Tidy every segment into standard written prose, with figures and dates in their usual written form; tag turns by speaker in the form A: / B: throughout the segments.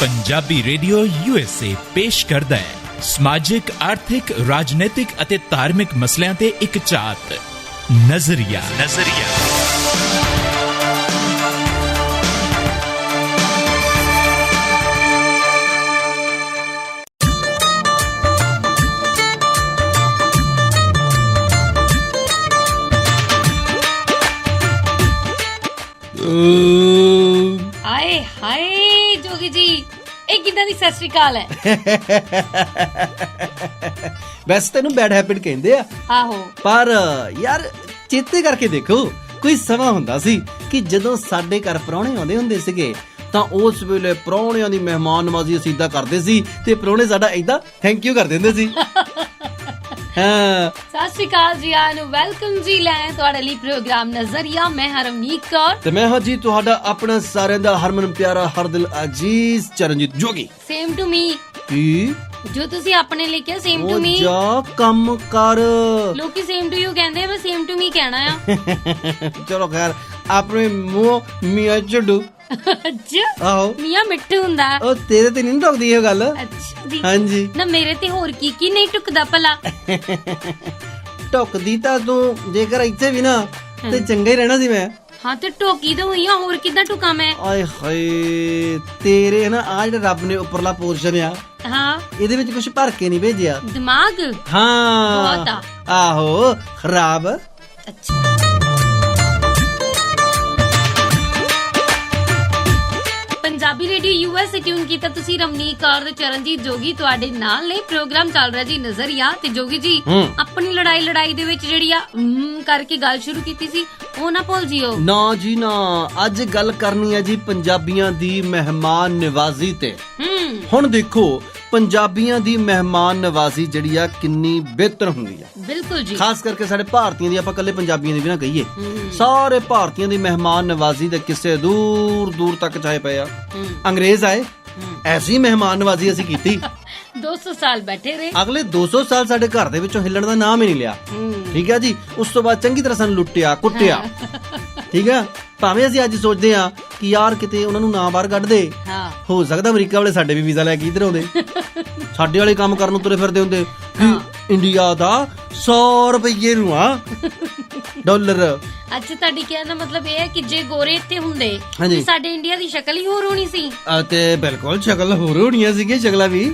A: Punjabi radio USA ਪੇਸ਼ ਕਰਦਾ ਹੈ ਸਮਾਜਿਕ, ਆਰਥਿਕ, ਰਾਜਨੀਤਿਕ ਅਤੇ ਧਾਰਮਿਕ ਮਸਲਿਆਂ ਤੇ ਇੱਕ ਝਾਤ ਨਜ਼ਰੀਆ।
B: ਹਾਏ ਹਾਏ ਜੋਗੀ ਜੀ, ਇਹ ਕਿੱਦਾਂ ਦੀ ਸਤਿ ਸ਼੍ਰੀ ਅਕਾਲ ਹੈ?
C: ਵੈਸੇ ਤੈਨੂੰ ਬੈਡ ਹੈਬਿਟ ਕਹਿੰਦੇ ਆ।
B: ਆਹੋ,
C: ਪਰ ਯਾਰ ਚੇਤੇ ਕਰਕੇ ਦੇਖੋ, ਕੋਈ ਸਮਾਂ ਹੁੰਦਾ ਸੀ ਕਿ ਜਦੋਂ ਸਾਡੇ ਘਰ ਪ੍ਰਾਹੁਣੇ ਆਉਂਦੇ ਹੁੰਦੇ ਸੀਗੇ ਤਾਂ ਉਸ ਵੇਲੇ ਪ੍ਰਾਹੁਣਿਆਂ ਦੀ ਮਹਿਮਾਨ ਨਵਾਜ਼ੀ ਅਸੀਂ ਏਦਾਂ ਕਰਦੇ ਸੀ ਤੇ ਪ੍ਰਾਹੁਣੇ ਸਾਡਾ ਏਦਾਂ ਥੈਂਕ ਯੂ ਕਰ ਦਿੰਦੇ ਸੀ। ਹਾਂ,
B: ਸਤਿ ਸ਼੍ਰੀ ਅਕਾਲ ਜੀ, ਆਇਆਂ ਨੂੰ ਵੈਲਕਮ ਜੀ। ਲੈ ਤੁਹਾਡੇ ਲਈ ਪ੍ਰੋਗਰਾਮ ਨਜ਼ਰੀਆ। ਮੈਂ ਹਰਮਨੀਤ ਕੌਰ
C: ਤੇ ਮੈਂ ਹਾਂ ਜੀ ਤੁਹਾਡਾ ਆਪਣਾ ਸਾਰਿਆਂ ਦਾ ਹਰਮਨ ਪਿਆਰਾ ਹਰ ਦਿਲ ਅਜੀਜ਼ ਚਰਨਜੀਤ ਜੋਗੀ।
B: Same to me.
C: ਕੀ
B: ਜੋ ਤੁਸੀਂ ਆਪਣੇ ਲਿਖਿਆ ਸੇਮ ਟੂ ਮੀ,
C: ਜਾ ਕੰਮ ਕਰ।
B: ਲੋਕੀ ਸੇਮ ਟੂ ਯੂ ਕਹਿੰਦੇ, ਮੈਂ ਸੇਮ ਟੂ ਮੀ ਕਹਿਣਾ ਆ।
C: ਚਲੋ ਖੈਰ, ਆਪਣੇ ਮੂੰਹ ਮੀਆਂ ਚੱਡੂ।
B: ਅੱਛਾ,
C: ਆਹੋ,
B: ਮੀਆਂ ਮਿੱਠੂ ਹੁੰਦਾ।
C: ਉਹ ਤੇਰੇ ਤੇ ਨਹੀਂ ਟੁਕਦੀ ਇਹ ਗੱਲ।
B: ਅੱਛਾ ਜੀ,
C: ਹਾਂਜੀ,
B: ਨਾ ਮੇਰੇ ਤੇ ਹੋਰ ਕੀ ਨਹੀਂ ਟੁਕਦਾ ਭਲਾ।
C: ਟੁਕਦੀ ਤਾਂ ਤੂੰ ਜੇਕਰ ਇੱਥੇ ਵੀ ਨਾ ਤੇ ਚੰਗਾ ਹੀ ਰਹਿਣਾ ਸੀ ਮੈਂ।
B: ਹਾਂ ਤੇ ਟੋਕੀ ਤਾਂ ਹੋਈ ਆ, ਹੋਰ ਕਿੱਦਾਂ ਟੁਕਾ ਮੈਂ?
C: ਆਏ ਹਾਏ, ਤੇਰੇ ਨਾ ਆ ਜਿਹੜਾ ਰੱਬ ਨੇ ਉੱਪਰਲਾ ਪੋਰਸ਼ਨ ਆ,
B: ਹਾਂ,
C: ਇਹਦੇ ਵਿੱਚ ਕੁਝ ਭਰ ਕੇ ਨਹੀਂ ਭੇਜਿਆ।
B: ਦਿਮਾਗ
C: ਹਾਂ,
B: ਬਹੁਤ ਆ।
C: ਆਹੋ, ਖਰਾਬ।
B: ਅੱਛਾ, ਪੰਜਾਬੀ ਰੇਡੀਓ US ਟਿਊਨ ਕੀਤਾ ਤੁਸੀਂ। ਰਮਨੀਤ ਕੌਰ ਤੇ ਚਰਨਜੀਤ ਜੋਗੀ ਤੁਹਾਡੇ ਨਾਲ ਨੇ। ਪ੍ਰੋਗਰਾਮ ਚੱਲ ਰਿਹਾ ਜੀ ਨਜ਼ਰੀਆ। ਤੇ ਜੋਗੀ ਜੀ, ਆਪਣੀ ਲੜਾਈ ਦੇ ਵਿੱਚ ਜਿਹੜੀ ਆ ਕਰਕੇ ਗੱਲ ਸ਼ੁਰੂ ਕੀਤੀ ਸੀ, ਉਹ ਨਾ ਭੁੱਲ ਜਿਓ।
C: ਨਾ ਜੀ ਨਾ, ਅੱਜ ਗੱਲ ਕਰਨੀ ਹੈ ਜੀ ਪੰਜਾਬੀਆਂ ਦੀ ਮਹਿਮਾਨ ਨਿਵਾਜ਼ੀ ਤੇ। ਹੁਣ ਦੇਖੋ, ਪੰਜਾਬੀਆਂ ਦੀ ਮਹਿਮਾਨ ਨਵਾਜ਼ੀ ਜਿਹੜੀ ਆ ਕਿੰਨੀ ਬਿਹਤਰ ਹੁੰਦੀ ਆ।
B: ਬਿਲਕੁਲ ਜੀ,
C: ਖਾਸ ਕਰਕੇ ਸਾਡੇ ਭਾਰਤੀਆਂ ਦੀ, ਆਪਾਂ ਕੱਲੇ ਪੰਜਾਬੀਆਂ ਦੀ ਵੀ ਨਾ ਕਹੀਏ, ਸਾਰੇ ਭਾਰਤੀਆਂ ਦੀ ਮਹਿਮਾਨ ਨਵਾਜ਼ੀ ਦੇ ਕਿੱਸੇ ਦੂਰ ਦੂਰ ਤੱਕ ਚਾਹੇ ਪਏ ਆ। ਅੰਗਰੇਜ਼ ਆਏ, ਐਸੀ ਮਹਿਮਾਨ ਨਵਾਜ਼ੀ ਅਸੀਂ ਕੀਤੀ।
B: 200 ਸਾਲ ਬੈਠੇ ਰਹੇ।
C: ਅਗਲੇ 200 ਸਾਲ ਸਾਡੇ ਘਰ ਦੇ ਵਿੱਚੋਂ ਹਿੱਲਣ ਦਾ ਨਾਮ ਹੀ ਨਹੀਂ ਲਿਆ। ਠੀਕ ਹੈ ਜੀ, ਉਸ ਤੋਂ ਬਾਅਦ ਚੰਗੀ ਤਰ੍ਹਾਂ ਸਾਨੂੰ ਲੁੱਟਿਆ ਕੁੱਟਿਆ। ਠੀਕ ਹੈ, ਭਾਵੇਂ ਅਸੀਂ ਅੱਜ ਸੋਚਦੇ ਆ ਕਿ ਯਾਰ ਕਿਤੇ ਉਹਨਾਂ ਨੂੰ ਨਾ ਬਾਹਰ ਕੱਢ ਦੇ। ਹੋ ਸਕਦਾ ਅਮਰੀਕਾ ਵਾਲੇ ਸਾਡੇ ਵੀ ਵੀਜ਼ਾ ਲੈ ਕੇ ਇੱਧਰ ਆਉਂਦੇ, ਸਾਡੇ ਵਾਲੇ ਕੰਮ ਕਰਨ ਨੂੰ ਤੁਰੇ ਫਿਰਦੇ ਹੁੰਦੇ ਕਿ ਇੰਡੀਆ ਦਾ 100 ਰੁਪਏ ਨੂੰ ਆ ਡਾਲਰ।
B: ਅੱਛਾ, ਤੁਹਾਡੀ ਕਹਿਣ ਦਾ ਮਤਲਬ ਇਹ ਹੈ ਕਿ ਜੇ ਗੋਰੇ ਇੱਥੇ ਹੁੰਦੇ
C: ਹਾਂਜੀ,
B: ਤਾਂ ਸਾਡੇ ਇੰਡੀਆ ਦੀ ਸ਼ਕਲ ਹੀ ਹੋਰ ਹੋਣੀ ਸੀ।
C: ਤੇ ਬਿਲਕੁਲ ਸ਼ਕਲ ਹੋਰ ਹੋਣੀਆਂ ਸੀਗੀਆਂ, ਸ਼ਕਲਾਂ ਵੀ।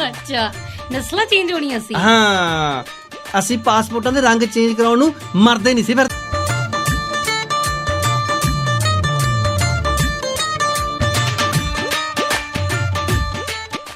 B: ਅੱਛਾ, ਨਸਲਾਂ ਚੇਂਜ ਹੋਣੀਆਂ ਸੀ।
C: ਹਾਂ, ਅਸੀਂ ਪਾਸਪੋਰਟਾਂ ਦੇ ਰੰਗ ਚੇਂਜ ਕਰਾਉਣ ਨੂੰ ਮਰਦੇ ਨਹੀਂ ਸੀ ਫਿਰ।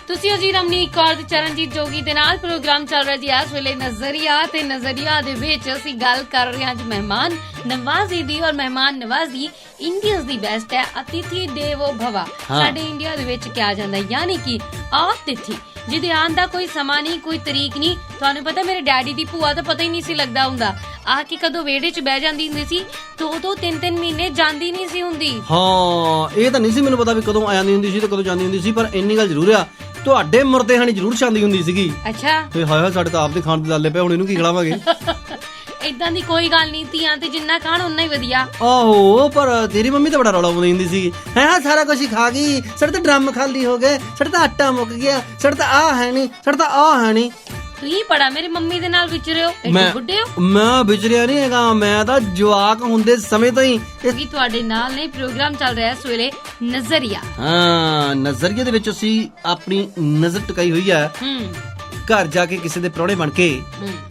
B: ਤੁਸੀਂ ਜੀ ਰਮਨੀਤ ਕੌਰ ਤੇ ਚਰਨਜੀਤ ਜੋਗੀ ਦੇ ਨਾਲ ਪ੍ਰੋਗਰਾਮ ਚੱਲ ਰਿਹਾ ਜੀ ਇਸ ਵੇਲੇ ਨਜ਼ਰੀਆ। ਤੇ ਨਜ਼ਰੀਆ ਦੇ ਵਿੱਚ ਅਸੀਂ ਗੱਲ ਕਰ ਰਹੇ ਹਾਂ ਅੱਜ ਮਹਿਮਾਨ ਨਵਾਜ਼ੀ ਦੀ। ਔਰ ਮਹਿਮਾਨ ਨਵਾਜ਼ੀ ਇੰਡੀਅਨਸ ਦੀ ਬੈਸਟ ਹੈ। ਅਤਿਥੀ ਦੇਵੋ ਭਵਾ ਸਾਡੇ ਇੰਡੀਆ ਦੇ ਵਿੱਚ ਕਿਹਾ ਜਾਂਦਾ, ਯਾਨੀ ਕਿ ਆਤਿਥੀ ਜਿਹਦੇ ਆਉਣ ਦਾ ਕੋਈ ਸਮਾਂ ਨਹੀਂ, ਕੋਈ ਤਰੀਕ ਨਹੀਂ। ਤੁਹਾਨੂੰ ਪਤਾ, ਮੇਰੇ ਡੈਡੀ ਦੀ ਭੂਆ ਤਾਂ ਪਤਾ ਹੀ ਨਹੀਂ ਸੀ ਲੱਗਦਾ ਹੁੰਦਾ। ਆ ਕੇ ਕਦੋਂ ਵਿਹੜੇ 'ਚ ਬਹਿ ਜਾਂਦੀ ਹੁੰਦੀ ਸੀ, 2-3 ਮਹੀਨੇ ਜਾਂਦੀ ਨਹੀਂ ਸੀ ਹੁੰਦੀ।
C: ਹਾਂ, ਇਹ ਤਾਂ ਨਹੀਂ ਸੀ ਮੈਨੂੰ ਪਤਾ ਵੀ ਕਦੋਂ ਆ ਜਾਂਦੀ ਹੁੰਦੀ ਸੀ ਤੇ ਕਦੋਂ ਜਾਂਦੀ ਹੁੰਦੀ ਸੀ, ਪਰ ਇੰਨੀ ਗੱਲ ਜ਼ਰੂਰ ਆ, ਤੁਹਾਡੇ ਮੁਰਦੇ ਹਾਣੀ ਜ਼ਰੂਰ ਛਾਂਦੀ ਹੁੰਦੀ ਸੀਗੀ।
B: ਅੱਛਾ,
C: ਤੇ ਹਾਏ ਸਾਡੇ ਤਾਂ ਆਪਦੇ ਖਾਣ ਦੇ ਦਾਲੇ ਪਏ, ਹੁਣ ਇਹਨੂੰ ਕੀ ਖਿਲਾਵਾਂਗੇ।
B: ਏਦਾਂ ਦੀ ਕੋਈ ਗੱਲ ਨਹੀਂ, ਧੀਆਂ ਤੇ ਜਿੰਨਾ ਖਾਣ ਉਨਾ ਹੀ ਵਧੀਆ।
C: ਆਹੋ, ਪਰ ਤੇਰੀ ਮੰਮੀ ਤਾਂ ਬੜਾ ਰੌਲਾ ਪਾਉਂਦੀ ਹੁੰਦੀ ਸੀ, ਹੈ ਸਾਰਾ ਕੁਝ ਹੀ ਖਾ ਗਈ, ਸਾਡੇ ਤਾਂ ਡਰਮ ਖਾਲੀ ਹੋ ਗਏ, ਸਾਡੇ ਤਾਂ ਆਟਾ ਮੁੱਕ ਗਿਆ, ਸਾਡੇ ਤਾਂ ਆਹ ਹੈ ਨਹੀਂ, ਸਾਡੇ ਤਾਂ ਆਹ ਹੈ ਨਹੀਂ।
B: ਤੁਸੀਂ ਬੜਾ ਮੇਰੀ ਮੰਮੀ ਦੇ ਨਾਲ ਵਿਚਰੇ ਹੋ, ਐਡੇ ਬੁੱਢੇ ਹੋ।
C: ਮੈਂ ਵਿਚਰਿਆ ਨਹੀਂ ਹੈਗਾ, ਮੈਂ ਤਾਂ ਜਵਾਕ ਹੁੰਦੇ ਸਮੇਂ ਤੋਂ ਹੀ
B: ਤੁਹਾਡੇ ਨਾਲ ਨਹੀਂ ਪ੍ਰੋਗਰਾਮ ਚੱਲ ਰਿਹਾ ਇਸ ਵੇਲੇ ਨਜ਼ਰੀਆ।
C: ਹਾਂ, ਨਜ਼ਰੀਏ ਦੇ ਵਿੱਚ ਅਸੀਂ ਆਪਣੀ ਨਜ਼ਰ ਟਿਕਾਈ ਹੋਈ ਹੈ ਘਰ ਜਾ ਕੇ ਕਿਸੇ ਦੇ ਪ੍ਰਾਹੁਣੇ ਬਣ ਕੇ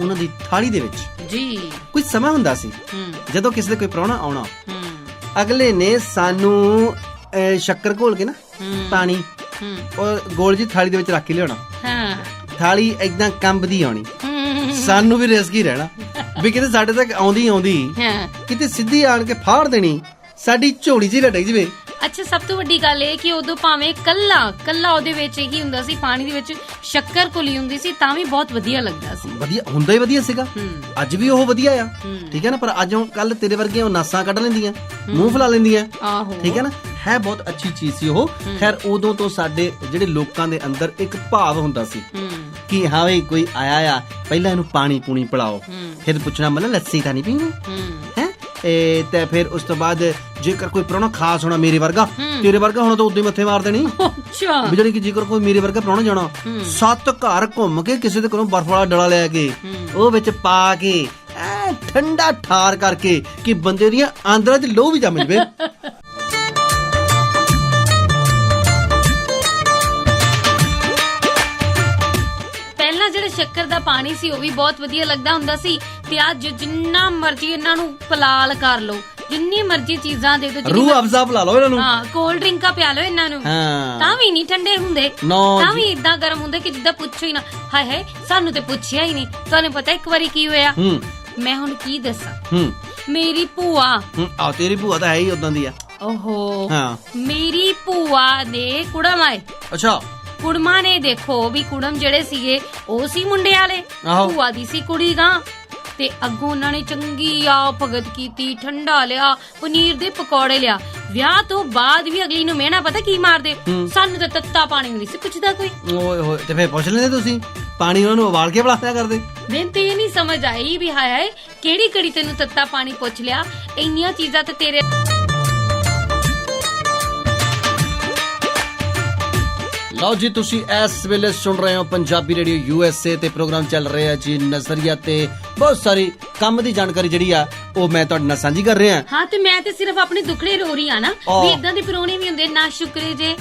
C: ਉਹਨਾਂ ਦੀ ਥਾਲੀ ਦੇ ਵਿੱਚ। ਜੀ, ਕੋਈ ਸਮਾਂ ਹੁੰਦਾ ਸੀ ਜਦੋਂ ਕਿਸੇ ਦੇ ਕੋਈ ਪ੍ਰਾਹੁਣਾ ਆਉਣਾ, ਅਗਲੇ ਨੇ ਸਾਨੂੰ ਸ਼ੱਕਰ ਘੋਲ ਕੇ ਨਾ ਪਾਣੀ ਔਰ ਗੋਲ ਜੀ ਥਾਲੀ ਦੇ ਵਿੱਚ ਰੱਖ ਕੇ ਲਿਆਉਣਾ। ਥਾਲੀ ਏਦਾਂ ਕੰਬਦੀ ਆਉਣੀ, ਸਾਨੂੰ ਵੀ ਰਿਸਕ ਹੀ ਰਹਿਣਾ ਵੀ ਕਿਤੇ ਸਾਡੇ ਤੱਕ ਆਉਂਦੀ ਕਿਤੇ ਸਿੱਧੀ ਆਣ ਕੇ ਫਾੜ ਦੇਣੀ, ਸਾਡੀ ਝੋਲੀ 'ਚ ਹੀ ਲਟਕ ਜਵੇ।
B: ਅੱਛਾ, ਸਭ ਤੋਂ ਵੱਡੀ ਗੱਲ ਇਹ ਕਿ ਉਦੋਂ ਭਾਵੇਂ ਕੱਲਾ ਉਹਦੇ ਵਿੱਚ ਹੀ ਹੁੰਦਾ ਸੀ, ਪਾਣੀ ਦੇ ਵਿੱਚ ਸ਼ੱਕਰ ਘੁਲੀ ਹੁੰਦੀ ਸੀ, ਤਾਂ ਵੀ ਬਹੁਤ ਵਧੀਆ ਲੱਗਦਾ ਸੀ। ਵਧੀਆ ਹੁੰਦਾ ਹੀ ਵਧੀਆ ਸੀਗਾ, ਅੱਜ ਵੀ ਉਹ ਵਧੀਆ ਆ। ਠੀਕ ਹੈ ਨਾ, ਪਰ ਅੱਜ ਕੱਲ ਤੇਰੇ ਵਰਗੀਆਂ ਉਹ ਨਾਸਾਂ ਕੱਢ ਲੈਂਦੀਆਂ, ਮੂੰਹ ਫੁਲਾ ਲੈਂਦੀਆਂ। ਠੀਕ ਹੈ ਨਾ, ਹੈ ਬਹੁਤ ਅੱਛੀ ਚੀਜ਼ ਸੀ ਉਹ। ਖੈਰ, ਉਦੋਂ ਤੋਂ ਸਾਡੇ ਜਿਹੜੇ ਲੋਕਾਂ ਦੇ ਅੰਦਰ ਇੱਕ ਭਾਵ ਹੁੰਦਾ ਸੀ ਕਿ ਹਾਂ ਵੀ ਕੋਈ ਆਇਆ ਆ, ਪਹਿਲਾਂ ਇਹਨੂੰ ਪਾਣੀ ਪੂਣੀ ਪਿਲਾਓ, ਫਿਰ ਪੁੱਛਣਾ ਮਤਲਬ ਲੱਸੀ ਤਾਂ ਨਹੀਂ ਪੀਣੀ ਹੈ,
C: ਤੇ ਫਿਰ ਉਸ ਤੋਂ ਬਾਅਦ ਜੇਕਰ ਕੋਈ ਪ੍ਰਾਹੁਣਾ ਖਾਸ ਹੋਣਾ ਮੇਰੇ ਵਰਗਾ, ਤੇਰੇ ਵਰਗਾ ਹੋਣਾ ਤਾਂ ਉਦੋਂ ਹੀ ਮੱਥੇ ਮਾਰ ਦੇਣੀ।
B: ਅੱਛਾ
C: ਵੀ ਜਿਹੜੀ ਕਿ ਜੇਕਰ ਕੋਈ ਮੇਰੇ ਵਰਗਾ ਪ੍ਰਾਹੁਣਾ ਜਾਣਾ 7 ਘਰ ਘੁੰਮ ਕੇ ਕਿਸੇ ਦੇ ਕੋਲੋਂ ਬਰਫ ਵਾਲਾ ਡਲਾ ਲੈ ਕੇ ਉਹ ਵਿੱਚ ਪਾ ਕੇ ਠੰਡਾ ਠਾਰ ਕਰਕੇ ਕਿ ਬੰਦੇ ਦੀਆਂ ਆਂਦਰਾਂ 'ਚ ਲੋਹ ਵੀ ਜੰਮ ਜਵੇ।
B: ਪਹਿਲਾਂ ਜਿਹੜਾ ਸ਼ੱਕਰ ਦਾ ਪਾਣੀ ਸੀ ਉਹ ਵੀ ਬਹੁਤ ਵਧੀਆ ਲੱਗਦਾ ਹੁੰਦਾ ਸੀ, ਤੇ ਅੱਜ ਜਿੰਨਾ ਮਰਜ਼ੀ ਇਹਨਾਂ ਨੂੰ ਪਲਾਲ ਕਰ ਲਓ, ਜਿੰਨੀ ਮਰਜ਼ੀ ਚੀਜ਼ਾਂ ਦੇ ਦੋ,
C: ਰੂਹ ਅਫਜ਼ਾ ਪਿਲਾ ਲਓ ਇਹਨਾਂ ਨੂੰ,
B: ਹਾਂ ਕੋਲਡ ਡਰਿੰਕਾਂ ਪਿਆ ਲਓ ਇਹਨਾਂ ਨੂੰ, ਤਾਂ ਵੀ ਨਹੀਂ ਠੰਡੇ ਹੁੰਦੇ, ਤਾਂ ਵੀ ਇਦਾਂ ਗਰਮ ਹੁੰਦੇ ਕਿ ਜਿੱਦਾਂ ਪੁੱਛੋ ਹੀ ਨਾ। ਹਾਏ ਹਾਏ ਸਾਨੂੰ ਤੇ ਪੁੱਛਿਆ ਹੀ ਨਹੀਂ। ਤੁਹਾਨੂੰ ਪਤਾ ਇੱਕ ਵਾਰੀ ਕੀ ਹੋਇਆ? ਮੈਂ ਹੁਣ ਕੀ ਦੱਸਾਂ। ਮੇਰੀ ਭੂਆ,
C: ਆ ਤੇਰੀ ਭੂਆ ਤਾਂ ਹੈ ਹੀ ਉਦਾਂ ਦੀ ਆ।
B: ਓਹੋ
C: ਹਾਂ,
B: ਮੇਰੀ ਭੂਆ ਦੇ ਕੁੜਮ ਆਏ।
C: ਅੱਛਾ,
B: ਕੁੜਮਾਂ ਨੇ ਦੇਖੋ ਵੀ ਕੁੜਮ ਜਿਹੜੇ ਸੀਗੇ ਉਹ ਸੀ ਮੁੰਡੇ ਵਾਲੇ, ਭੂਆ ਦੀ ਸੀ ਕੁੜੀ ਗਾਂ, ਤੇ ਅੱਗੋਂ ਉਹਨਾਂ ਨੇ ਚੰਗੀ ਆ ਭਗਤ ਕੀਤੀ, ਠੰਡਾ ਲਿਆ, ਪਨੀਰ ਦੇ ਪਕੌੜੇ ਲਿਆ। ਵਿਆਹ ਤੋਂ ਬਾਅਦ ਵੀ ਅਗਲੀ ਨੂੰ ਮਿਹਣਾ ਪਤਾ ਕੀ ਮਾਰਦੇ, ਸਾਨੂੰ ਤਾਂ ਤੱਤਾ ਪਾਣੀ ਨਹੀਂ ਸੀ ਪੁੱਛਦਾ ਕੋਈ। ਓਏ
C: ਹੋਏ, ਤੇ ਫੇਰ ਪੁੱਛ ਲੈਂਦੇ ਤੁਸੀਂ, ਪਾਣੀ ਉਹਨਾਂ ਨੂੰ ਉਬਾਲ ਕੇ ਪਿਲਾਇਆ ਕਰਦੇ।
B: ਮੈਨੂੰ ਤੇ ਇਹ ਨਹੀਂ ਸਮਝ ਆਈ ਵੀ ਹਾਏ ਹਾਏ ਕਿਹੜੀ ਘੜੀ ਤੈਨੂੰ ਤੱਤਾ ਪਾਣੀ ਪੁੱਛ ਲਿਆ। ਇੰਨੀਆਂ ਚੀਜ਼ਾਂ ਤੇ ਤੇਰੇ
C: ਲਓ ਜੀ, ਤੁਸੀਂ ਇਸ ਵੇਲੇ ਸੁਣ ਰਹੇ ਹੋ ਪੰਜਾਬੀ ਰੇਡੀਓ USA ਤੇ ਪ੍ਰੋਗਰਾਮ ਚੱਲ ਰਿਹਾ ਜੀ ਨਜ਼ਰੀਆ, ਤੇ ਬਹੁਤ ਸਾਰੀ ਕੰਮ ਦੀ ਜਾਣਕਾਰੀ ਜਿਹੜੀ ਆ ਉਹ ਮੈਂ ਤੁਹਾਡੇ ਨਾਲ ਸਾਂਝੀ ਕਰ ਰਿਹਾ।
B: ਹਾਂ, ਤੇ ਮੈਂ ਤੇ ਸਿਰਫ ਆਪਣੇ ਦੁੱਖੜੇ ਰੋ ਰਹੀ ਆ ਨਾ ਵੀ ਇਦਾਂ ਦੇ ਪਰੋਣੇ ਵੀ ਹੁੰਦੇ ਨਾ ਸ਼ੁਕਰੇ ਜੇ।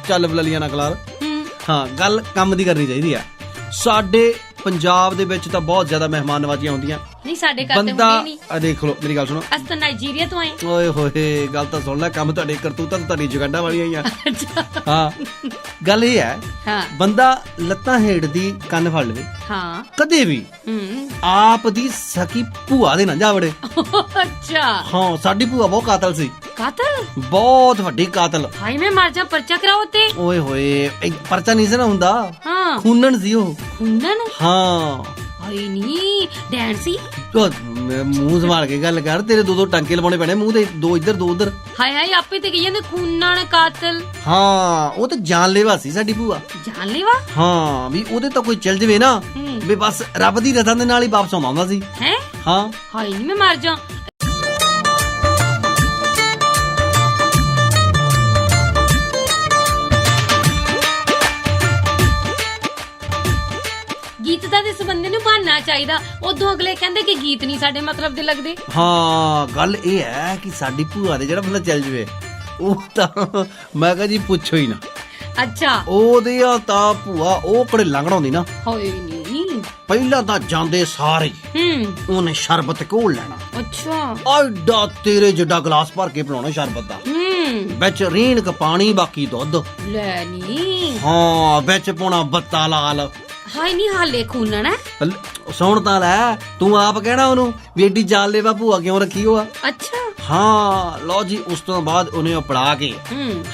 C: ਚੱਲ ਬਲਲੀਆਂ ਨਾ ਕਲਾਰ। ਹਾਂ, ਗੱਲ ਕੰਮ ਦੀ ਕਰਨੀ ਚਾਹੀਦੀ ਆ। ਸਾਡੇ ਪੰਜਾਬ ਦੇ ਵਿੱਚ ਤਾਂ ਬਹੁਤ ਜ਼ਿਆਦਾ ਮਹਿਮਾਨ ਨਵਾਜ਼ੀਆਂ ਹੁੰਦੀਆਂ।
B: ਨਹੀਂ, ਸਾਡੇ ਘਰ ਤੇ ਹੁੰਦੇ ਨਹੀਂ।
C: ਆ ਦੇਖ ਲਓ, ਮੇਰੀ ਗੱਲ ਸੁਣੋ,
B: ਅਸੀਂ ਤਾਂ ਨਾਈਜੀਰੀਆ ਤੋਂ ਆਏ।
C: ਓਏ ਹੋਏ, ਗੱਲ ਤਾਂ ਸੁਣ ਲੈ, ਕੰਮ ਤੁਹਾਡੇ ਕਰਤੂਤਾਂ ਤੁਹਾਡੀ ਜਗਾਂਡਾ ਵਾਲੀਆਂ ਹੀ ਆ। ਹਾਂ, ਗੱਲ ਇਹ ਹੈ, ਬੰਦਾ ਲੱਤਾਂ ਹੇਠਦੀ ਕੰਨ ਫੜ ਲਵੇ, ਹਾਂ, ਕਦੇ ਵੀ ਆਪ ਦੀ ਸਕੀ ਭੂਆ ਦੇ ਨਾ ਜਾ ਵੜੇ।
B: ਅੱਛਾ,
C: ਹਾਂ, ਸਾਡੀ ਭੂਆ ਬਹੁਤ ਕਾਤਲ ਸੀ।
B: ਕਾਤਲ? ਬਹੁਤ
C: ਵੱਡੀ ਕਾਤਲ।
B: ਹਾਏ ਮੈਂ ਮਰ ਜਾ, ਪਰਚਾ ਕਰਾਓ ਤੇ।
C: ਓਏ ਹੋਏ, ਪਰਚਾ ਨਹੀਂ ਸੀ ਨਾ ਹੁੰਦਾ,
B: ਹਾਂ,
C: ਖੂਨਣ ਸੀ ਉਹ।
B: ਖੂਨਣ?
C: ਹਾਂ।
B: ਹਾਏ ਨੀ ਡੈਣ ਸੀ।
C: ਮੂੰਹ ਸੰਭਾਲ ਕੇ ਗੱਲ ਕਰ, ਤੇਰੇ 2-2 ਟਾਂਕੇ ਲਵਾਉਣੇ ਪੈਣੇ ਮੂੰਹ ਦੇ, 2 ਇੱਧਰ 2 ਉੱਧਰ।
B: ਹਾਏ ਹਾਏ, ਆਪੇ ਤੇ ਕਹੀ ਜਾਂਦੇ ਖੂਨਣ ਕਾਤਲ।
C: ਹਾਂ, ਉਹ ਤਾਂ ਜਾਨਲੇਵਾ ਸੀ ਸਾਡੀ ਭੂਆ।
B: ਜਾਨਲੇਵਾ?
C: ਹਾਂ, ਵੀ ਉਹਦੇ ਤਾਂ ਕੋਈ ਚਲ ਜਵੇ ਨਾ ਵੀ ਬਸ ਰੱਬ ਦੀ ਰਜ਼ਾ ਦੇ ਨਾਲ ਹੀ ਵਾਪਸ ਆਉਂਦਾ ਸੀ।
B: ਹੈ?
C: ਹਾਂ।
B: ਹਾਏ ਨੀ ਮੈਂ ਮਰ ਜਾ। ਗੀਤਤਾ ਦੇ ਸੰਬੰਧ ਨੂੰ ਬਹਾਨਾ ਚਾਹੀਦਾ, ਉਦੋਂ ਅਗਲੇ ਕਹਿੰਦੇ ਕਿ ਗੀਤ ਨਹੀਂ ਸਾਡੇ ਮਤਲਬ ਦੇ ਲੱਗਦੇ।
C: ਹਾਂ, ਗੱਲ ਇਹ ਹੈ ਕਿ ਸਾਡੀ ਭੂਆ ਦੇ ਜਿਹੜਾ ਬੰਦਾ ਚੱਲ ਜਵੇ ਉਹ ਤਾਂ ਮੈਂ ਕਹਾਂ ਜੀ ਪੁੱਛੋ ਹੀ ਨਾ।
B: ਅੱਛਾ,
C: ਉਹਦੇ ਤਾਂ ਭੂਆ ਉਹ ਕਿਹੜੇ ਲੰਘਣਾ ਹੁੰਦੀ ਨਾ।
B: ਹੋਏ ਨਹੀਂ,
C: ਪਹਿਲਾਂ ਤਾਂ ਜਾਂਦੇ ਸਾਰੇ ਉਹਨੇ ਸ਼ਰਬਤ ਘੋਲ ਲੈਣਾ।
B: ਅੱਛਾ,
C: ਐਡਾ ਤੇਰੇ ਜਿੱਡਾ ਗਲਾਸ ਭਰ ਕੇ ਪਿਲਾਉਣਾ ਸ਼ਰਬਤ ਦਾ, ਵਿੱਚ ਰੀਣਕ ਪਾਣੀ, ਬਾਕੀ ਦੁੱਧ
B: ਲੈ ਨੀ।
C: ਹਾਂ, ਵਿੱਚ ਪਾਉਣਾ ਬੱਤਾ ਲਾਲ।
B: ਹਾਏ ਨੀ, ਹਾਲੇ ਖੂਨਣ ਹੈ।
C: ਸੁਣ ਤਾਂ ਲੈ, ਤੂੰ ਆਪ ਕਹਿਣਾ ਉਹਨੂੰ ਵੀ ਏਡੀ ਜਾਨਲੇਵਾ ਭੂਆ ਕਿਉਂ ਰੱਖੀ ਹੋਆ।
B: ਅੱਛਾ,
C: ਹਾਂ। ਲਓ ਜੀ, ਉਸ ਤੋਂ ਬਾਅਦ ਉਹਨੇ ਪੜਾ ਕੇ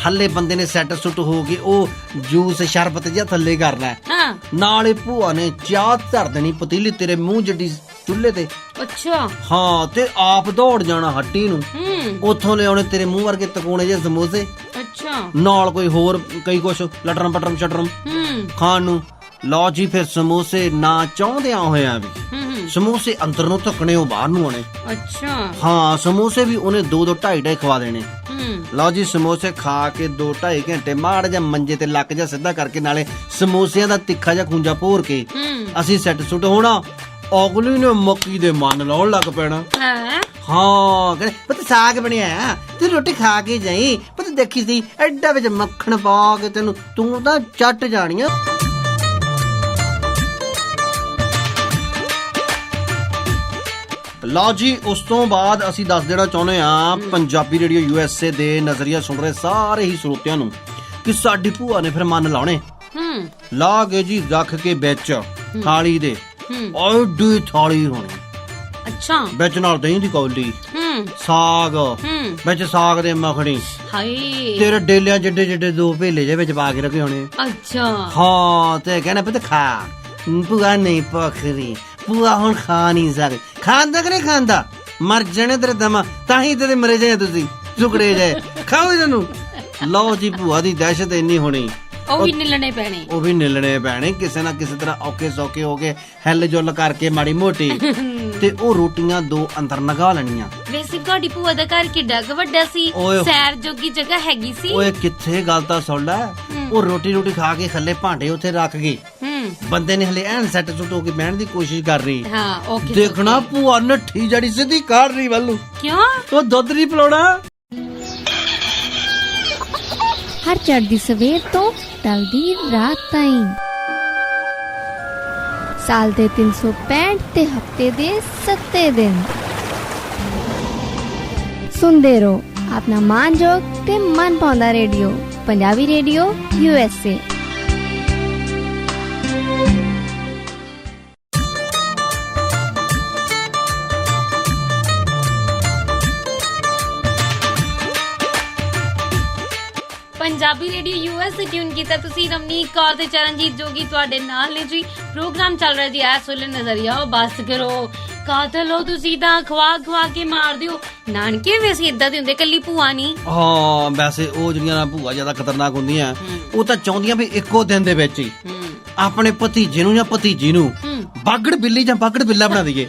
C: ਹੱਲੇ ਬੰਦੇ ਨੇ ਸੈੱਟ ਸੁੱਟ ਹੋ ਕੇ ਉਹ ਜੂਸ ਸ਼ਰਬਤ ਜਿਹਾ ਥੱਲੇ ਕਰਨਾ, ਨਾਲੇ ਭੂਆ ਨੇ ਚਾਹ ਧਰ ਦੇਣੀ ਪਤੀਲੀ ਤੇਰੇ ਮੂੰਹ ਜੱਡੀ ਚੁੱਲ੍ਹੇ ਤੇ।
B: ਅੱਛਾ,
C: ਹਾਂ, ਤੇ ਆਪ ਦੌੜ ਜਾਣਾ ਹੱਟੀ ਨੂੰ, ਉੱਥੋਂ ਲਿਆਉਣੇ ਤੇਰੇ ਮੂੰਹ ਵਰਗੇ ਤਕੋਣੇ ਜਿਹੇ ਸਮੋਸੇ।
B: ਅੱਛਾ,
C: ਨਾਲ ਕੋਈ ਹੋਰ ਕਈ ਕੁਛ ਲਟਰਮ ਪਟਰਮ ਸ਼ਟਰਮ ਖਾਣ ਨੂੰ। ਲਓ ਜੀ, ਫਿਰ ਸਮੋਸੇ ਨਾ ਚਾਹੁੰਦਿਆਂ ਹੋਇਆਂ ਵੀ ਸਮੋਸੇ ਅੰਦਰ ਨੂੰ ਧੱਕਣੇ, ਉਹ ਬਾਹਰ ਨੂੰ ਆਉਣੇ।
B: ਅੱਛਾ,
C: ਹਾਂ, ਸਮੋਸੇ ਵੀ ਉਹਨੇ 2-2 2.5 ਖਵਾ ਦੇਣੇ। ਲਓ ਜੀ, ਸਮੋਸੇ ਖਾ ਕੇ 2-2.5 ਘੰਟੇ ਮਾੜ ਜਾਂ ਮੰਜੇ ਤੇ ਲੱਕ ਜਾਂ ਸਿੱਧਾ ਕਰਕੇ, ਨਾਲੇ ਸਮੋਸਿਆਂ ਦਾ ਤਿੱਖਾ ਜਾਂ ਖੂੰਜਾ ਭੋਰ ਕੇ ਅਸੀਂ ਸੈੱਟ ਸੁੱਟ ਹੋਣਾ। ਅਗਲੀ ਨੇ ਮੱਕੀ ਦੇ ਮਨ ਲਾਉਣ ਲੱਗ ਪੈਣਾ। ਹਾਂ, ਕਹਿੰਦੇ ਪਤਾ ਸਾਗ ਬਣਿਆ, ਤੂੰ ਰੋਟੀ ਖਾ ਕੇ ਜਾਈ, ਪਤਾ ਦੇਖੀ ਸੀ ਐਡਾ ਵਿੱਚ ਮੱਖਣ ਪਾ ਕੇ ਤੈਨੂੰ, ਤੂੰ ਤਾਂ ਚੱਟ ਜਾਣੀ ਆ। ਲਓ ਜੀ, ਉਸ ਤੋਂ ਬਾਅਦ ਅਸੀਂ ਦੱਸ ਦੇਣਾ ਚਾਹੁੰਦੇ ਆ ਪੰਜਾਬੀ ਰੇਡੀਓ USA ਦੇ ਨਜ਼ਰੀਆ ਸੁਣ ਰਹੇ ਸਾਰੇ ਹੀ ਸਰੋਤਿਆਂ ਨੂੰ ਕਿ ਸਾਡੀ ਭੂਆ ਨੇ ਫਿਰ ਮਨ ਲਾਉਣੇ। ਲਾ ਕੇ ਜੀ ਰੱਖ ਕੇ ਵਿੱਚ ਥਾਲੀ ਦੇ, ਐਡੀ ਥਾਲੀ ਹੋਣੀ।
B: ਅੱਛਾ,
C: ਵਿੱਚ ਨਾਲ ਦਹੀਂ ਦੀ ਕੌਲੀ, ਸਾਗ, ਵਿੱਚ ਸਾਗ ਦੇ ਮੱਖਣੀ।
B: ਹਾਏ,
C: ਤੇਰੇ ਡੇਲਿਆਂ ਜਿੱਡੇ ਜਿੱਡੇ 2 ਭੇਲੇ ਜੇ ਵਿੱਚ ਪਾ ਕੇ ਰੱਖੇ ਹੋਣੇ।
B: ਅੱਛਾ,
C: ਹਾਂ, ਤੇ ਕਹਿੰਦਾ ਪਤਾ ਖਾ, ਭੂਆ ਨਹੀਂ ਭੁੱਖਦੀ, ਭੂਆ ਹੁਣ ਖਾ ਨਹੀਂ ਸਕਦੀ। ਖਾਂਦਾ ਕਿ ਨਹੀਂ ਖਾਂਦਾ? ਮਰ ਜਾਣੇ ਤੇਰੇ ਦਮਾ, ਤਾਂ ਹੀ ਤੇਰੇ ਮਰੇ ਜਾਏ ਤੁਸੀਂ ਟੁਕੜੇ ਜਾਏ, ਖਾਓ ਇਹਨੂੰ। ਲਓ ਜੀ, ਭੂਆ ਦੀ ਦਹਿਸ਼ਤ ਇੰਨੀ ਹੋਣੀ,
B: ਉਹ ਵੀ ਨਿਲਣੇ ਪੈਣੇ
C: ਕਿਸੇ ਨਾ ਕਿਸੇ ਤਰ੍ਹਾਂ ਔਕੇ ਸੌਕੇ ਹੋ ਕੇ ਹਿੱਲ ਜੁਲ ਕਰਕੇ ਮਾੜੀ ਮੋਟੀ ਤੇ ਉਹ ਰੋਟੀਆਂ 2 ਅੰਦਰ ਲਗਾ ਲੈਣੀਆਂ।
B: ਵੈਸੇ ਤੁਹਾਡੀ ਭੂਆ ਦਾ ਘਰ ਕਿੱਡਾ ਕੁ ਵੱਡਾ ਸੀ, ਸੈਰ ਜੋਗੀ ਜਗ੍ਹਾ ਹੈਗੀ ਸੀ?
C: ਓਏ ਕਿੱਥੇ, ਗੱਲ ਤਾਂ ਸੁਣ ਲੈ। ਉਹ ਰੋਟੀ ਖਾ ਕੇ ਥੱਲੇ ਭਾਂਡੇ ਉੱਥੇ ਰੱਖ ਗਏ, ਬੰਦੇ ਨੇ ਹਲੇ ਐਨ ਸੈੱਟ ਸੁੱਟ ਹੋ ਕੇ ਬਹਿਣ ਦੀ ਕੋਸ਼ਿਸ਼ ਕਰ ਰਹੀ। ਦੇਖਣਾ ਭੂਆ ਨੱਠੀ ਜੜੀ ਸਿੱਧੀ ਕਾੜ ਰਹੀ ਵੱਲੋਂ।
B: ਕਿਉਂ?
C: ਉਹ ਦੁੱਧ ਨਹੀਂ ਪਿਲਾਉਣਾ।
D: ਹਰ ਚੜ੍ਹਦੀ ਸਵੇਰ ਤੋਂ ਢਲਦੀ ਰਾਤ ਤਾਈਂ, ਸਾਲ ਦੇ 365 ਤੇ ਹਫਤੇ ਦੇ 7 ਦਿਨ ਸੁਣਦੇ ਰਹੋ ਆਪਣਾ ਮਾਨਯੋਗ ਤੇ ਮਨ ਪਾਉਂਦਾ radio, Punjabi radio USA।
B: Punjabi radio US tune ਕੀਤਾ ਤੁਸੀਂ। ਰਮਨੀਕ ਕੌਰ ਤੇ ਚਰਨਜੀਤ ਜੋਗੀ ਤੁਹਾਡੇ ਨਾਲ ਨੇ ਜੀ। ਪ੍ਰੋਗਰਾਮ ਚੱਲ ਰਿਹਾ ਜੀ ਇਸ ਵੇਲੇ। ਨਜ਼ਰੀਆ ਬਸ ਕਰੋ, ਕਾਤਲ ਹੋ ਤੁਸੀਂ ਤਾਂ, ਖਵਾ ਕੇ ਮਾਰ ਦਿਓ। ਨਾਨਕੇ ਵੈਸੇ ਇਦਾਂ ਦੇ ਹੁੰਦੇ, ਕੱਲੀ ਭੂਆ ਨਹੀਂ।
C: ਹਾਂ ਵੈਸੇ ਉਹ ਜਿਹੜੀਆਂ ਭੂਆ ਜ਼ਿਆਦਾ ਖਤਰਨਾਕ ਹੁੰਦੀਆਂ, ਉਹ ਤਾਂ ਚਾਹੁੰਦੀਆਂ ਵੀ ਇੱਕੋ ਦਿਨ ਦੇ ਵਿੱਚ ਹੀ ਆਪਣੇ ਭਤੀਜੇ ਨੂੰ ਜਾਂ ਭਤੀਜੀ ਨੂੰ ਬਾਗੜ ਬਿੱਲੀ ਜਾਂ ਬਾਗੜ ਬਿੱਲਾ ਬਣਾ ਦਈਏ।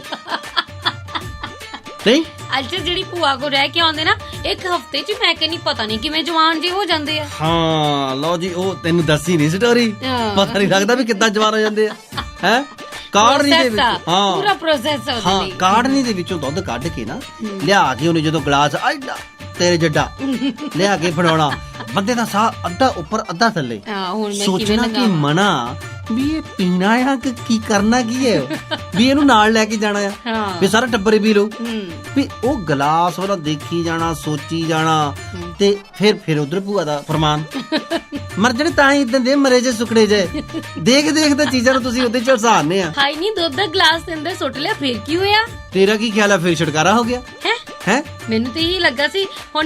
C: ਨਹੀਂ
B: ਅੱਛਾ, ਜਿਹੜੀ ਭੂਆ ਕੋ ਰਹਿ ਕੇ ਆਉਂਦੇ ਨਾ, ਇੱਕ ਹਫਤੇ ਚ ਮੈਂ ਕਹਿੰਦੀ ਪਤਾ ਨਹੀਂ ਕਿਵੇਂ ਜਵਾਨ ਜੇ ਹੋ ਜਾਂਦੇ ਆ।
C: ਹਾਂ ਲਓ ਜੀ, ਉਹ ਤੈਨੂੰ ਦੱਸੀ ਨਹੀਂ ਸਟੋਰੀ, ਪਤਾ ਨਹੀਂ ਲੱਗਦਾ ਵੀ ਕਿੱਦਾਂ ਜਵਾਨ ਹੋ ਜਾਂਦੇ ਆ। ਹੈ ਕਾੜਨੀ ਦੇ ਵਿੱਚ, ਹਾਂ
B: ਪੂਰਾ ਪ੍ਰੋਸੈਸ ਹੋ ਜਾਂਦਾ।
C: ਹਾਂ ਕਾੜਨੀ ਦੇ ਵਿੱਚੋਂ ਦੁੱਧ ਕੱਢ ਕੇ ਨਾ ਲਿਆ ਕੇ ਉਹਨੇ ਜਦੋਂ ਗਲਾਸ ਐਡਾ ਤੇਰੇ ਜੱਡਾ ਲਿਆ ਕੇ ਫੜਾਉਣਾ, ਬੰਦੇ ਦਾ ਸਾਹ ਅੱਧਾ ਉੱਪਰ ਅੱਧਾ ਥੱਲੇ। ਸੋਚਣਾ ਕਿ ਮਨਾ ਵੀ ਇਹ ਪੀਣਾ ਆ ਕਿ ਕੀ ਕਰਨਾ ਕੀ ਹੈ, ਵੀ ਇਹਨੂੰ ਨਾਲ ਲੈ ਕੇ ਜਾਣਾ ਆ, ਵੀ ਸਾਰਾ ਟੱਬਰ ਪੀ ਲਓ। ਵੀ ਉਹ ਗਲਾਸ ਵਾਲਾ ਦੇਖੀ ਜਾਣਾ, ਸੋਚੀ ਜਾਣਾ, ਤੇ ਫਿਰ ਉਧਰ ਭੂਆ ਦਾ ਫਰਮਾਨ ਮਰ ਜਾਣੇ ਤਾਂ ਹੀ ਇਦਾਂ ਦੇ ਮਰੇ ਜੇ ਸੁਕੜੇ ਜੇ। ਦੇਖ ਤਾਂ ਚੀਜ਼ਾਂ ਨੂੰ ਤੁਸੀਂ ਉਹਦੇ ਚ ਹਸਾਨੇ ਆ।
B: ਹਾਈ ਨਹੀਂ, ਦੁੱਧ ਦਾ ਗਲਾਸ ਦੇ ਅੰਦਰ ਸੁੱਟ ਲਿਆ, ਫਿਰ ਕੀ ਹੋਇਆ?
C: ਤੇਰਾ ਕੀ ਖਿਆਲ ਆ, ਫਿਰ ਛੁਟਕਾਰਾ ਹੋ ਗਿਆ ਹੈ?
B: ਮੈਨੂੰ ਤਾਂ ਇਹ ਲੱਗਾ ਸੀ ਹੁਣ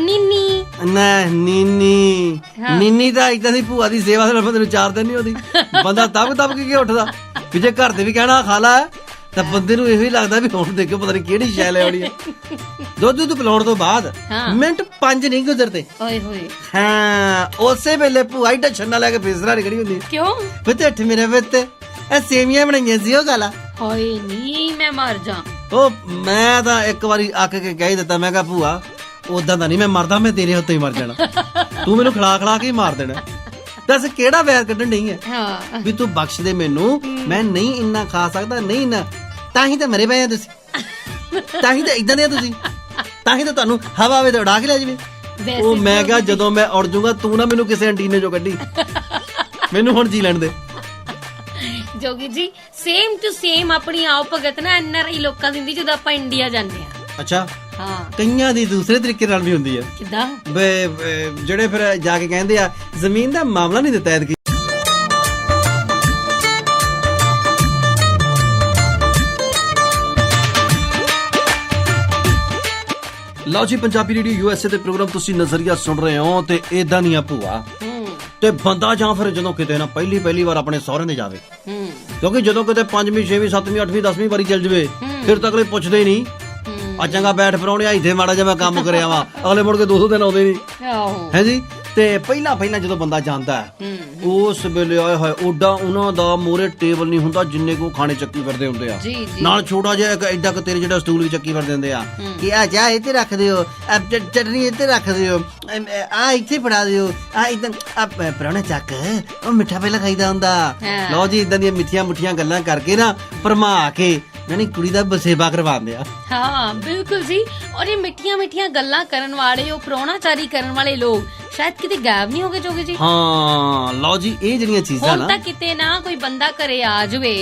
B: ਨੀਨੀ
C: ਤਾਂ ਇਦਾਂ ਦੀ ਭੂਆ ਦੀ ਸੇਵਾ ਦੇ ਬੰਦੇ ਨੂੰ 4 ਦਿਨ ਨਹੀਂ ਹੁੰਦੀ। ਬੰਦਾ ਦਬ ਕੇ ਉੱਠਦਾ ਵੀ ਜੇ ਘਰ ਦੇ ਵੀ ਕਹਿਣਾ ਖਾ ਲਾ, ਤਾਂ ਬੰਦੇ ਨੂੰ ਇਹੋ ਹੀ ਲੱਗਦਾ ਵੀ ਹੁਣ ਦੇਖੋ ਪਤਾ ਨਹੀਂ ਕਿਹੜੀ ਸ਼ੈ ਲੈ ਆਉਣੀ ਹੈ। ਦੁੱਧ ਪਿਲਾਉਣ ਤੋਂ ਬਾਅਦ ਮਿੰਟ 5 ਨਹੀਂ ਗੁਜ਼ਰਦੇ,
B: ਓਏ ਹੋਏ,
C: ਹਾਂ ਉਸੇ ਵੇਲੇ ਭੂਆ ਹੀ ਢੱਛਣਾ ਲੈ ਕੇ ਫੇਸਰਾ ਨਿਕੜੀ ਹੁੰਦੀ।
B: ਕਿਉਂ?
C: ਬਤੇਠ ਮੇਰੇ ਵਿੱਚ ਇਹ ਸੇਵੀਆਂ ਬਣਾਈਆਂ ਸੀ, ਉਹ ਗੱਲ
B: ਹੋਏ ਨਹੀਂ, ਮੈਂ ਮਰ ਜਾ।
C: ਉਹ ਮੈਂ ਤਾਂ ਇੱਕ ਵਾਰੀ ਅੱਕ ਕੇ ਕਹਿ ਦਿੱਤਾ, ਮੈਂ ਕਿਹਾ ਭੂਆ ਉਦਾਂ ਤਾਂ ਨਹੀਂ ਮੈਂ ਮਰਦਾ, ਮੈਂ ਤੇਰੇ ਹੱਥੋਂ ਹੀ ਮਰ ਜਾਣਾ, ਤੂੰ ਮੈਨੂੰ ਖਿਲਾ ਕੇ ਹੀ ਮਾਰ ਦੇਣਾ। ਦੱਸ ਕਿਹੜਾ ਵੈਰ ਕੱਢਣ ਨਹੀਂ ਹੈ ਵੀ ਤੂੰ ਬਖਸ਼ ਦੇ ਮੈਨੂੰ, ਮੈਂ ਨਹੀਂ ਇੰਨਾ ਖਾ ਸਕਦਾ, ਨਹੀਂ ਇੰਨਾ, ਤਾਂ ਹੀ ਤਾਂ ਮਰੇ ਪਏ ਆ ਤੁਸੀਂ, ਤਾਂ ਹੀ ਤਾਂ ਇਦਾਂ ਦੇ ਤੁਸੀਂ, ਤਾਂ ਹੀ ਤਾਂ ਤੁਹਾਨੂੰ ਹਵਾ ਵੇ ਤੇ ਉਡਾ ਕੇ ਲੈ ਜਾਵੇ। ਉਹ ਮੈਂ ਕਿਹਾ ਜਦੋਂ ਮੈਂ ਉੜ ਜਾਊਗਾ ਤੂੰ ਨਾ ਮੈਨੂੰ ਕਿਸੇ ਐਂਟੀਨੇ ਚੋਂ ਕੱਢੀ, ਮੈਨੂੰ ਹੁਣ ਜੀ ਲੈਣ ਦੇ।
B: ਜੋਗੀ ਜੀ ਸੇਮ ਟੂ ਸੇਮ ਆਪਣੀ ਆਓ ਭਗਤ ਨਾ NRI ਲੋਕਾਂ ਦੀ ਹੁੰਦੀ ਜਦੋਂ ਆਪਾਂ ਇੰਡੀਆ ਜਾਂਦੇ ਆ।
C: ਅੱਛਾ,
B: ਹਾਂ
C: ਕਈਆਂ ਦੀ ਦੂਸਰੇ ਤਰੀਕੇ ਨਾਲ ਵੀ ਹੁੰਦੀ ਹੈ।
B: ਕਿੱਦਾਂ?
C: ਜਿਹੜੇ ਫਿਰ ਜਾ ਕੇ ਕਹਿੰਦੇ ਆ ਜ਼ਮੀਨ ਦਾ ਮਾਮਲਾ ਨਹੀਂ ਦਿੱਤਾ ਐਤਕੀ। ਲਓ ਜੀ, ਪੰਜਾਬੀ ਰੇਡੀਓ USA ਤੇ ਪ੍ਰੋਗਰਾਮ ਤੁਸੀਂ ਨਜ਼ਰੀਆ ਸੁਣ ਰਹੇ ਹੋ। ਤੇ ਏਦਾਂ ਦੀਆਂ ਭੂਆ ਤੇ ਬੰਦਾ ਜਾਂ ਫਿਰ ਜਦੋਂ ਕਿਤੇ ਨਾ ਪਹਿਲੀ ਵਾਰ ਆਪਣੇ ਸਹੁਰੇ ਦੇ ਜਾਵੇ, ਕਿਉਂਕਿ ਜਦੋਂ ਕਿਤੇ 5ਵੀਂ 6ਵੀਂ 7ਵੀਂ 8ਵੀਂ 10ਵੀਂ ਵਾਰੀ ਚੱਲ ਜਾਵੇ ਫਿਰ ਤਾਂ ਅਗਲੇ ਪੁੱਛਦੇ ਹੀ ਨਹੀਂ, ਆ ਚੰਗਾ ਬੈਠ ਪਰਾਉਣੇ ਇੱਥੇ ਮਾੜਾ ਜਿਹਾ ਮੈਂ ਕੰਮ ਕਰਿਆ ਵਾ, ਅਗਲੇ ਮੁੜ ਕੇ 200 ਦਿਨ ਆਉਂਦੇ ਨਹੀਂ ਹੈ ਜੀ। ਤੇ ਪਹਿਲਾਂ ਜਦੋਂ ਬੰਦਾ ਜਾਂਦਾ ਉਸ ਵੇਲੇ ਆਏ ਹੋਏ ਓਡਾ ਉਹਨਾਂ ਦਾ ਮੋਰੇ ਟੇਬਲ ਨਹੀਂ ਹੁੰਦਾ ਜਿੰਨੇ ਕੋ ਖਾਣੇ ਚੱਕੀ ਫਿਰਦੇ ਹੁੰਦੇ ਆ, ਨਾਲ ਛੋਟਾ ਜਿਹਾ ਇੱਕ ਐਡਾ ਕ ਤੇਰੇ ਜਿਹੜਾ ਸਟੂਲ ਵੀ ਚੱਕੀ ਫਿਰਦੇ ਹੁੰਦੇ ਆ ਕਿ ਆ ਜਾ ਇੱਥੇ ਰੱਖ ਦਿਓ, ਚਟਨੀ ਇੱਥੇ ਰੱਖ ਦਿਓ, ਆ ਇੱਥੇ ਫੜਾ ਦਿਓ, ਆ ਇਦਾਂ ਪਰਾਉਣਾ ਚੱਕ, ਉਹ ਮਿੱਠਾ ਪਹਿਲਾਂ ਖਾਈਦਾ ਹੁੰਦਾ। ਲਓ ਜੀ, ਇਦਾਂ ਦੀਆਂ ਮਿੱਠੀਆਂ ਮੁੱਠੀਆਂ ਗੱਲਾਂ ਕਰਕੇ ਨਾ ਭਰਮਾ ਕੇ ਯਾਨੀ ਕੁੜੀ ਦਾ ਬਸੇਬਾ ਕਰਵਾਉਂਦੇ ਆ।
B: ਹਾਂ ਬਿਲਕੁਲ ਜੀ। ਔਰ ਇਹ ਮਿੱਠੀਆਂ ਗੱਲਾਂ ਕਰਨ ਵਾਲੇ, ਉਹ ਪ੍ਰਾਹੁਣਾਚਾਰੀ ਕਰਨ ਵਾਲੇ ਲੋਕ ਸ਼ਾਇਦ ਕਿਤੇ ਗਾਇਬ ਨਹੀਂ ਹੋ ਗਏ ਜੋਗੇ ਜੀ।
C: ਹਾਂ ਲਓ ਜੀ, ਇਹ ਜਿਹੜੀਆਂ ਚੀਜ਼ਾਂ ਨਾ
B: ਤਾਂ ਕਿਤੇ ਨਾ ਕੋਈ ਬੰਦਾ ਘਰੇ ਆ ਜਾਵੇ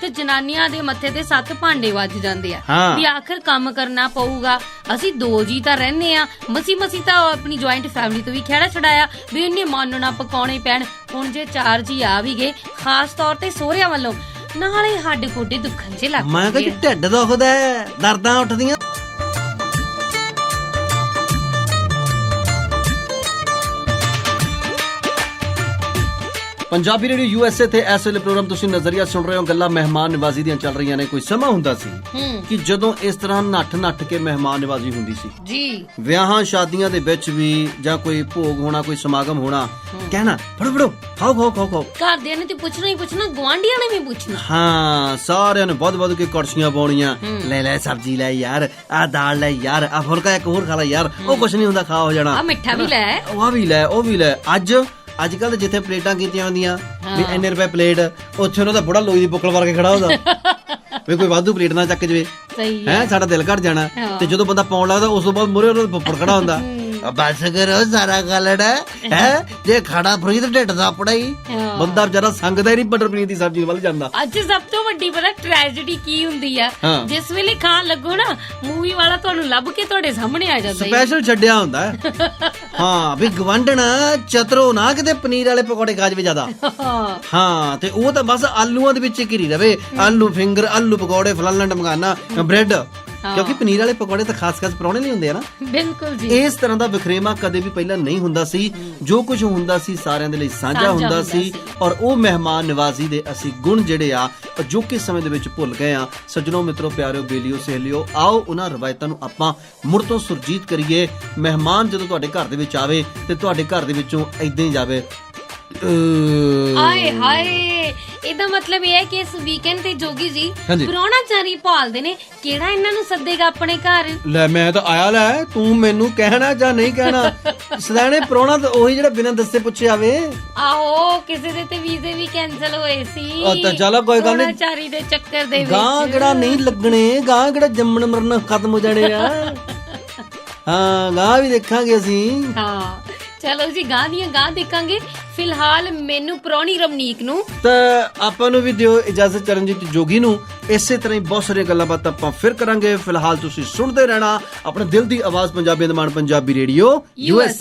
B: ਤੇ ਜਨਾਨੀਆਂ ਦੇ ਮੱਥੇ ਤੇ 7 ਭਾਂਡੇ ਵੱਜ ਜਾਂਦੇ ਆ ਵੀ ਆਖਰ ਕੰਮ ਕਰਨਾ ਪਊਗਾ। ਅਸੀਂ 2 ਜੀ ਤਾਂ ਰਹਿੰਦੇ ਆ, ਮਸੀ ਤਾਂ ਆਪਣੀ ਜੁਆਇੰਟ ਫੈਮਿਲੀ ਤੋਂ ਵੀ ਖਹਿੜਾ ਛਡਾਇਆ ਵੀ ਇੰਨੇ ਮਨ ਨਾ ਪਕਾਉਣੇ ਪੈਣ। ਹੁਣ ਜੇ 4 ਜੀ ਆ ਵੀ ਗਏ, ਖਾਸ ਤੌਰ ਤੇ ਸਹੁਰਿਆਂ ਵੱਲੋਂ, ਨਾਲੇ ਹੱਡ ਗੋਡੇ ਦੁੱਖਣ ਚ ਲੱਗ,
C: ਮੈਂ ਕਿਹਾ ਢਿੱਡ ਦੁਖਦਾ, ਦਰਦਾਂ ਉੱਠਦੀਆਂ। ਪੰਜਾਬੀ ਰੇਡੀਓ ਯੂਐਸਏ ਤੇ ਇਸ ਵੇਲੇ ਪ੍ਰੋਗਰਾਮ ਤੁਸੀਂ ਨਜ਼ਰੀਆ ਸੁਣ ਰਹੇ ਹੋ। ਗੱਲਾਂ ਮਹਿਮਾਨ ਨਿਵਾਜ਼ੀ ਦੀਆਂ ਚੱਲ ਰਹੀਆਂ ਨੇ। ਕੋਈ ਸਮਾਂ ਹੁੰਦਾ ਸੀ ਕਿ ਜਦੋਂ ਇਸ ਤਰ੍ਹਾਂ ਨੱਠ ਕੇ ਮਹਿਮਾਨ ਨਿਵਾਜ਼ੀ ਹੁੰਦੀ ਸੀ ਜੀ। ਵਿਆਹਾਂ ਸ਼ਾਦੀਆਂ ਦੇ ਵਿੱਚ ਵੀ ਜਾਂ ਕੋਈ ਭੋਗ ਹੋਣਾ, ਕੋਈ ਸਮਾਗਮ ਹੋਣਾ, ਕਹਿਣਾ ਫੜੋ ਖਾਓ।
B: ਘਰਦਿਆਂ ਨੇ ਤੇ ਪੁੱਛਣਾ ਹੀ ਪੁੱਛਣਾ, ਗੁਆਂਢੀਆਂ ਨੇ ਵੀ ਪੁੱਛਣਾ।
C: ਹਾਂ, ਸਾਰਿਆਂ ਨੇ ਵੱਧ ਕੇ ਕੜਛੀਆਂ ਪਾਉਣੀਆਂ। ਲੈ ਸਬਜ਼ੀ ਲੈ ਯਾਰ, ਆ ਦਾਲ ਲੈ ਯਾਰ, ਆ ਫੁਲਕਾ ਇੱਕ ਹੋਰ ਖਾ ਲੈ ਯਾਰ, ਉਹ ਕੁਛ ਨਹੀਂ ਹੁੰਦਾ, ਖਾ ਹੋ ਜਾਣਾ।
B: ਆ ਮਿੱਠਾ ਵੀ ਲੈ,
C: ਉਹ ਵੀ ਲੈ। ਅੱਜ ਕੱਲ ਜਿੱਥੇ ਪਲੇਟਾਂ ਕੀਤੀਆਂ ਹੁੰਦੀਆਂ ਵੀ ਇੰਨੇ ਰੁਪਏ ਪਲੇਟ, ਉੱਥੇ ਉਹਨਾਂ ਦਾ ਬੁੜਾ ਲੋਈ ਦੀ ਬੁੱਕਲ ਵਰ ਕੇ ਖੜਾ ਹੁੰਦਾ ਵੀ ਕੋਈ ਵਾਧੂ ਪਲੇਟ ਨਾ ਚੱਕ ਜਵੇ, ਹੈ ਸਾਡਾ ਦਿਲ ਘਟ ਜਾਣਾ। ਤੇ ਜਦੋਂ ਬੰਦਾ ਪਾਉਣ ਲੱਗਦਾ ਉਸ ਤੋਂ ਬਾਅਦ ਮੂਹਰੇ ਉਹਨਾਂ ਦਾ ਫੁੱਫੜ ਖੜਾ ਹੁੰਦਾ, ਬਸ ਕਰੋ ਸਾਰਾ ਗਲੜਾ ਹੈ, ਜੇ ਖੜਾ ਫਰੀ ਤੇ ਢਿੱਡ ਦਾ ਆਪਣਾ ਹੀ। ਬੰਦਾ ਵਿਚਾਰਾ ਸੰਗਦਾ ਹੀ ਨਹੀਂ ਮਟਰ ਪਨੀਰ ਦੀ ਸਬਜ਼ੀ ਵੱਲ ਜਾਂਦਾ।
B: ਅੱਜ ਸਭ ਤੋਂ ਵੱਡੀ ਪਤਾ ਟ੍ਰੈਜੇਡੀ ਕੀ ਹੁੰਦੀ ਆ, ਜਿਸ ਵੇਲੇ ਖਾਣ ਲੱਗੋ ਨਾ, ਮੂਵੀ ਵਾਲਾ ਤੁਹਾਨੂੰ ਲੱਭ ਕੇ ਤੁਹਾਡੇ ਸਾਹਮਣੇ ਆ ਜਾਂਦਾ।
C: ਸਪੈਸ਼ਲ ਛੱਡਿਆ ਹੁੰਦਾ ਹਾਂ ਵੀ ਗਵੰਡਣਾ ਚਤਰੋ ਨਾ ਕਿਤੇ ਪਨੀਰ ਵਾਲੇ ਪਕੌੜੇ ਖਾ ਜਵੇ ਜ਼ਿਆਦਾ। ਹਾਂ, ਤੇ ਉਹ ਤਾਂ ਬਸ ਆਲੂਆਂ ਦੇ ਵਿੱਚ ਘਿਰੀ ਰਵੇ, ਆਲੂ ਫਿੰਗਰ, ਆਲੂ ਪਕੌੜੇ, ਫਲਾਨਾ ਟਮਕਾਨਾ, ਬ੍ਰੈਡ, ਕਿਉਂਕਿ ਪਨੀਰ ਵਾਲੇ ਪਕੌੜੇ ਤਾਂ ਖਾਸ ਪਰੌਣੇ ਲਈ ਹੁੰਦੇ ਆ ਨਾ। ਬਿਲਕੁਲ ਜੀ। ਇਸ ਤਰ੍ਹਾਂ ਦਾ ਵਖਰੇਵਾ ਕਦੇ ਵੀ ਪਹਿਲਾਂ ਨਹੀਂ ਹੁੰਦਾ ਸੀ। ਜੋ ਕੁਝ ਹੁੰਦਾ ਸੀ ਸਾਰਿਆਂ ਦੇ ਲਈ ਸਾਂਝਾ ਹੁੰਦਾ ਸੀ, ਔਰ ਉਹ ਮਹਿਮਾਨ ਨਿਵਾਜ਼ੀ ਦੇ ਅਸੀਂ ਗੁਣ ਜਿਹੜੇ ਆ ਅਜੋਕੇ ਸਮੇਂ ਦੇ ਵਿੱਚ ਭੁੱਲ ਗਏ ਆ। ਸੱਜਣੋ, ਮਿੱਤਰੋ, ਪਿਆਰਿਓ, ਬੇਲੀਓ, ਸਹੇਲਿਓ, ਆਓ ਉਹਨਾਂ ਰਵਾਇਤਾਂ ਨੂੰ ਆਪਾਂ ਮੁੜ ਤੋਂ ਸੁਰਜੀਤ ਕਰੀਏ। ਮਹਿਮਾਨ ਜਦੋਂ ਤੁਹਾਡੇ ਘਰ ਦੇ ਵਿੱਚ ਆਵੇ ਤੇ ਤੁਹਾਡੇ ਘਰ ਦੇ ਵਿੱਚੋਂ ਏਦਾਂ ਹੀ ਜਾਵੇ,
B: ਆਏ ਹਾਏ। ਇਹਦਾ ਮਤਲਬ ਇਹ ਹੈ ਕਿ ਇਸ ਵੀਕਐਂਡ ਤੇ ਜੋਗੀ ਜੀ ਪ੍ਰਾਹੁਣਾਚਾਰੀ ਭਾਲਦੇ ਨੇ, ਕਿਹੜਾ ਇਹਨਾਂ ਨੂੰ ਸੱਦੇਗਾ ਆਪਣੇ ਘਰ।
C: ਲੈ, ਮੈਂ ਤਾਂ ਆਇਆ ਲੈ, ਤੂੰ ਮੈਨੂੰ ਕਹਿਣਾ ਜਾਂ ਨਹੀਂ ਕਹਿਣਾ। ਸਦਾਣੇ ਪ੍ਰਾਹੁਣਾ ਤਾਂ ਉਹੀ ਜਿਹੜਾ ਬਿਨਾਂ ਦੱਸੇ ਪੁੱਛੇ ਆਵੇ।
B: ਆਹੋ, ਕਿਸੇ ਦੇ ਤੇ ਵੀਜ਼ੇ ਵੀ ਕੈਨਸਲ ਹੋਏ ਸੀ।
C: ਤਾਂ ਚਲੋ ਕੋਈ ਗੱਲ ਨਹੀਂ,
B: ਪ੍ਰਾਹੁਣਾਚਾਰੀ ਦੇ ਚੱਕਰ ਦੇ ਵਿੱਚ
C: ਗਾਂ ਕਿਹੜਾ ਨਹੀਂ ਲੱਗਣੇ, ਗਾਂ ਕਿਹੜਾ ਜੰਮਣ ਮਰਨ ਖਤਮ ਹੋ ਜਾਣੇ ਆ। ਹਾਂ, ਗਾਂ ਵੀ ਦੇਖਾਂਗੇ ਅਸੀਂ।
B: ਹਾਂ, ਚਲੋ ਜੀ, ਗਾਂ ਦੀਆਂ ਗਾਂ ਦੇਖਾਂਗੇ। ਫਿਲਹਾਲ ਮੈਨੂੰ ਪ੍ਰਾਹੁਣੀ ਰਮਨੀਕ ਨੂੰ
C: ਤਾਂ ਆਪਾਂ ਨੂੰ ਵੀ ਦਿਓ ਇਜਾਜ਼ਤ, ਚਰਨਜੀਤ ਜੋਗੀ ਨੂੰ। ਇਸੇ ਤਰ੍ਹਾਂ ਹੀ ਬਹੁਤ ਸਾਰੀਆਂ ਗੱਲਾਂ ਬਾਤਾਂ ਆਪਾਂ ਫਿਰ ਕਰਾਂਗੇ। ਫਿਲਹਾਲ ਤੁਸੀਂ ਸੁਣਦੇ ਰਹਿਣਾ ਆਪਣੇ ਦਿਲ ਦੀ ਆਵਾਜ਼, ਪੰਜਾਬੀ ਦਾ ਮਾਣ, ਪੰਜਾਬੀ ਰੇਡੀਓ ਯੂਐਸ।